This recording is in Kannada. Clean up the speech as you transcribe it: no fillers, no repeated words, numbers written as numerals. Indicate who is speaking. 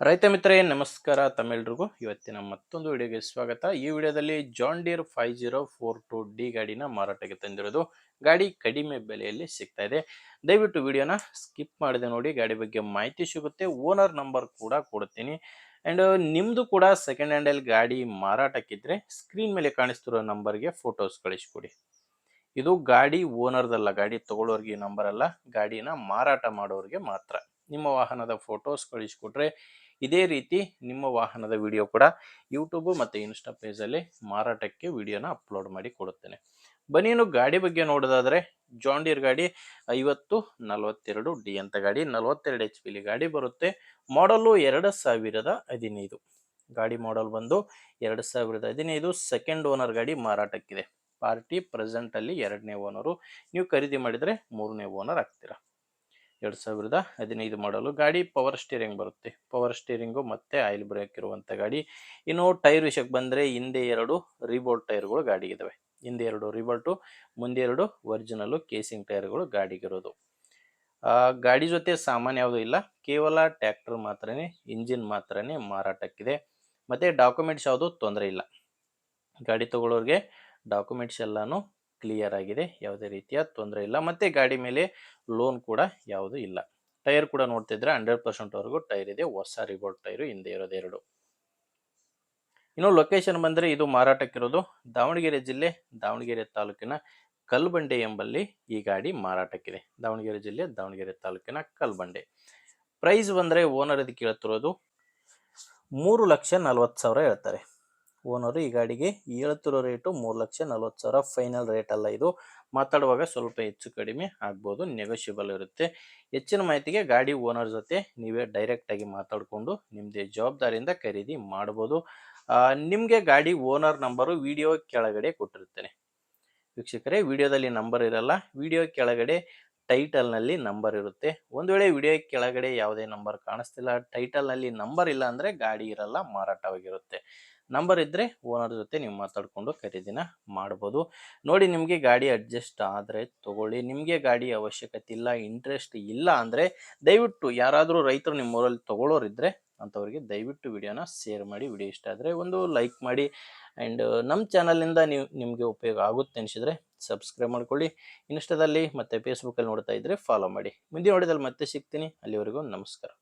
Speaker 1: ರೈತ ಮಿತ್ರರೇ ನಮಸ್ಕಾರ ತಮ್ಮೆಲ್ರಿಗೂ ಇವತ್ತಿನ ಮತ್ತೊಂದು ವಿಡಿಯೋಗೆ ಸ್ವಾಗತ. ಈ ವಿಡಿಯೋದಲ್ಲಿ ಜಾನ್ ಡೀರ್ 5042D ಗಾಡಿನ ಮಾರಾಟಕ್ಕೆ ತಂದಿರೋದು. ಗಾಡಿ ಕಡಿಮೆ ಬೆಲೆಯಲ್ಲಿ ಸಿಗ್ತಾ ಇದೆ. ದಯವಿಟ್ಟು ವಿಡಿಯೋನ ಸ್ಕಿಪ್ ಮಾಡದೆ ನೋಡಿ, ಗಾಡಿ ಬಗ್ಗೆ ಮಾಹಿತಿ ಸಿಗುತ್ತೆ. ಓನರ್ ನಂಬರ್ ಕೂಡ ಕೊಡ್ತೀನಿ. ಅಂಡ್ ನಿಮ್ದು ಕೂಡ ಸೆಕೆಂಡ್ ಹ್ಯಾಂಡಲ್ಲಿ ಗಾಡಿ ಮಾರಾಟಕ್ಕಿದ್ರೆ ಸ್ಕ್ರೀನ್ ಮೇಲೆ ಕಾಣಿಸ್ತಿರೋ ನಂಬರ್ಗೆ ಫೋಟೋಸ್ ಕಳಿಸ್ಕೊಡಿ. ಇದು ಗಾಡಿ ಓನರ್ದಲ್ಲ, ಗಾಡಿ ತಗೊಳ್ಳೋರ್ಗೆ ನಂಬರ್ ಅಲ್ಲ, ಗಾಡಿನ ಮಾರಾಟ ಮಾಡೋರಿಗೆ ಮಾತ್ರ. ನಿಮ್ಮ ವಾಹನದ ಫೋಟೋಸ್ ಕಳಿಸ್ಕೊಟ್ರೆ ಇದೇ ರೀತಿ ನಿಮ್ಮ ವಾಹನದ ವಿಡಿಯೋ ಕೂಡ ಯೂಟ್ಯೂಬ್ ಮತ್ತು ಇನ್ಸ್ಟಾ ಪೇಜಲ್ಲಿ ಮಾರಾಟಕ್ಕೆ ವಿಡಿಯೋನ ಅಪ್ಲೋಡ್ ಮಾಡಿ ಕೊಡುತ್ತೇನೆ. ಬನ್ನಿ, ಇನ್ನು ಗಾಡಿ ಬಗ್ಗೆ ನೋಡೋದಾದರೆ ಜಾನ್ ಡೀರ್ ಗಾಡಿ 5042D ಅಂತ ಗಾಡಿ, 42 HP ಗಾಡಿ ಬರುತ್ತೆ. ಮಾಡಲು 2015. ಗಾಡಿ ಮಾಡಲ್ ಬಂದು 2015. ಸೆಕೆಂಡ್ ಓನರ್ ಗಾಡಿ ಮಾರಾಟಕ್ಕಿದೆ. ಪಾರ್ಟಿ ಪ್ರೆಸೆಂಟ್ ಅಲ್ಲಿ 2ನೇ ಓನರು. ನೀವು ಖರೀದಿ ಮಾಡಿದರೆ 3ನೇ ಓನರ್ ಆಗ್ತೀರಾ. 2015 ಮಾಡಲು ಗಾಡಿ. ಪವರ್ ಸ್ಟೀರಿಂಗ್ ಬರುತ್ತೆ. ಪವರ್ ಸ್ಟೀರಿಂಗು ಮತ್ತೆ ಆಯಿಲ್ ಬ್ರೇಕ್ ಇರುವಂಥ ಗಾಡಿ. ಇನ್ನು ಟೈರ್ ವಿಷಯಕ್ಕೆ ಬಂದರೆ ಹಿಂದೆ 2 ರೀಬೋಲ್ಟ್ ಟೈರ್ಗಳು ಗಾಡಿಗಿದ್ದಾವೆ. ಹಿಂದೆ 2 ರೀಬೋಲ್ಟು, ಮುಂದೆ 2 ಒರಿಜಿನಲ್ಲು ಕೇಸಿಂಗ್ ಟೈರ್ಗಳು ಗಾಡಿಗಿರೋದು. ಗಾಡಿ ಜೊತೆ ಸಾಮಾನು ಯಾವುದೂ ಇಲ್ಲ, ಕೇವಲ ಟ್ರ್ಯಾಕ್ಟರ್ ಮಾತ್ರನೇ, ಇಂಜಿನ್ ಮಾತ್ರನೇ ಮಾರಾಟಕ್ಕಿದೆ. ಮತ್ತು ಡಾಕ್ಯುಮೆಂಟ್ಸ್ ಯಾವುದೂ ತೊಂದರೆ ಇಲ್ಲ. ಗಾಡಿ ತಗೊಳ್ಳೋರಿಗೆ ಡಾಕ್ಯುಮೆಂಟ್ಸ್ ಎಲ್ಲನೂ ಕ್ಲಿಯರ್ ಆಗಿದೆ, ಯಾವುದೇ ರೀತಿಯ ತೊಂದರೆ ಇಲ್ಲ. ಮತ್ತು ಗಾಡಿ ಮೇಲೆ ಲೋನ್ ಕೂಡ ಯಾವುದೂ ಇಲ್ಲ. ಟೈರ್ ಕೂಡ ನೋಡ್ತಿದ್ರೆ 100%ವರೆಗೂ ಟೈರ್ ಇದೆ. ಹೊಸ ರಿಬೋಲ್ಟ್ ಟೈರು ಹಿಂದೆ ಇರೋದು 2. ಇನ್ನು ಲೊಕೇಶನ್ ಬಂದರೆ ಇದು ಮಾರಾಟಕ್ಕಿರೋದು ದಾವಣಗೆರೆ ಜಿಲ್ಲೆ, ದಾವಣಗೆರೆ ತಾಲೂಕಿನ ಕಲ್ಬಂಡೆ ಎಂಬಲ್ಲಿ ಈ ಗಾಡಿ ಮಾರಾಟಕ್ಕಿದೆ. ದಾವಣಗೆರೆ ಜಿಲ್ಲೆ, ದಾವಣಗೆರೆ ತಾಲೂಕಿನ ಕಲ್ಬಂಡೆ. ಪ್ರೈಸ್ ಬಂದರೆ ಓನರ್ ಇದಕ್ಕೆ ಹೇಳ್ತಿರೋದು 3,40,000 ಹೇಳ್ತಾರೆ. ಓನರು ಈ ಗಾಡಿಗೆ ಹೇಳ್ತಿರೋ ರೇಟು 3,40,000. ಫೈನಲ್ ರೇಟ್ ಅಲ್ಲ ಇದು. ಮಾತಾಡುವಾಗ ಸ್ವಲ್ಪ ಹೆಚ್ಚು ಕಡಿಮೆ ಆಗ್ಬೋದು, ನೆಗೋಷಿಯಬಲ್ ಇರುತ್ತೆ. ಹೆಚ್ಚಿನ ಮಾಹಿತಿಗೆ ಗಾಡಿ ಓನರ್ ಜೊತೆ ನೀವೇ ಡೈರೆಕ್ಟಾಗಿ ಮಾತಾಡಿಕೊಂಡು ನಿಮ್ಮದೇ ಜವಾಬ್ದಾರಿಯಿಂದ ಖರೀದಿ ಮಾಡ್ಬೋದು. ನಿಮಗೆ ಗಾಡಿ ಓನರ್ ನಂಬರು ವಿಡಿಯೋ ಕೆಳಗಡೆ ಕೊಟ್ಟಿರ್ತೇನೆ. ವೀಕ್ಷಕರೇ, ವಿಡಿಯೋದಲ್ಲಿ ನಂಬರ್ ಇರಲ್ಲ, ವಿಡಿಯೋ ಕೆಳಗಡೆ ಟೈಟಲ್ನಲ್ಲಿ ನಂಬರ್ ಇರುತ್ತೆ. ಒಂದು ವೇಳೆ ವಿಡಿಯೋ ಕೆಳಗಡೆ ಯಾವುದೇ ನಂಬರ್ ಕಾಣಿಸ್ತಿಲ್ಲ, ಟೈಟಲ್ನಲ್ಲಿ ನಂಬರ್ ಇಲ್ಲ ಅಂದರೆ ಗಾಡಿ ಇರಲ್ಲ, ಮಾರಾಟವಾಗಿರುತ್ತೆ. ನಂಬರ್ ಇದ್ದರೆ ಓನರ್ ಜೊತೆ ನೀವು ಮಾತಾಡಿಕೊಂಡು ಖರೀದಿನ ಮಾಡ್ಬೋದು. ನೋಡಿ, ನಿಮಗೆ ಗಾಡಿ ಅಡ್ಜಸ್ಟ್ ಆದರೆ ತೊಗೊಳ್ಳಿ. ನಿಮಗೆ ಗಾಡಿ ಅವಶ್ಯಕತೆ ಇಲ್ಲ, ಇಂಟ್ರೆಸ್ಟ್ ಇಲ್ಲ ಅಂದರೆ ದಯವಿಟ್ಟು ಯಾರಾದರೂ ರೈತರು ನಿಮ್ಮ ಊರಲ್ಲಿ ತೊಗೊಳ್ಳೋರಿದ್ದರೆ ಅಂಥವ್ರಿಗೆ ದಯವಿಟ್ಟು ವಿಡಿಯೋನ ಶೇರ್ ಮಾಡಿ. ವಿಡಿಯೋ ಇಷ್ಟ ಆದರೆ ಒಂದು ಲೈಕ್ ಮಾಡಿ. ಆ್ಯಂಡ್ ನಮ್ಮ ಚಾನಲಿಂದ ನಿಮಗೆ ಉಪಯೋಗ ಆಗುತ್ತೆ ಅನಿಸಿದರೆ ಸಬ್ಸ್ಕ್ರೈಬ್ ಮಾಡ್ಕೊಳ್ಳಿ. ಇನ್ಸ್ಟಾದಲ್ಲಿ ಮತ್ತು ಫೇಸ್ಬುಕ್ಕಲ್ಲಿ ನೋಡ್ತಾ ಇದ್ದರೆ ಫಾಲೋ ಮಾಡಿ. ಮುಂದಿನ ವಿಡಿಯೋದಲ್ಲಿ ಮತ್ತೆ ಸಿಗ್ತೀನಿ. ಅಲ್ಲಿವರೆಗೂ ನಮಸ್ಕಾರ.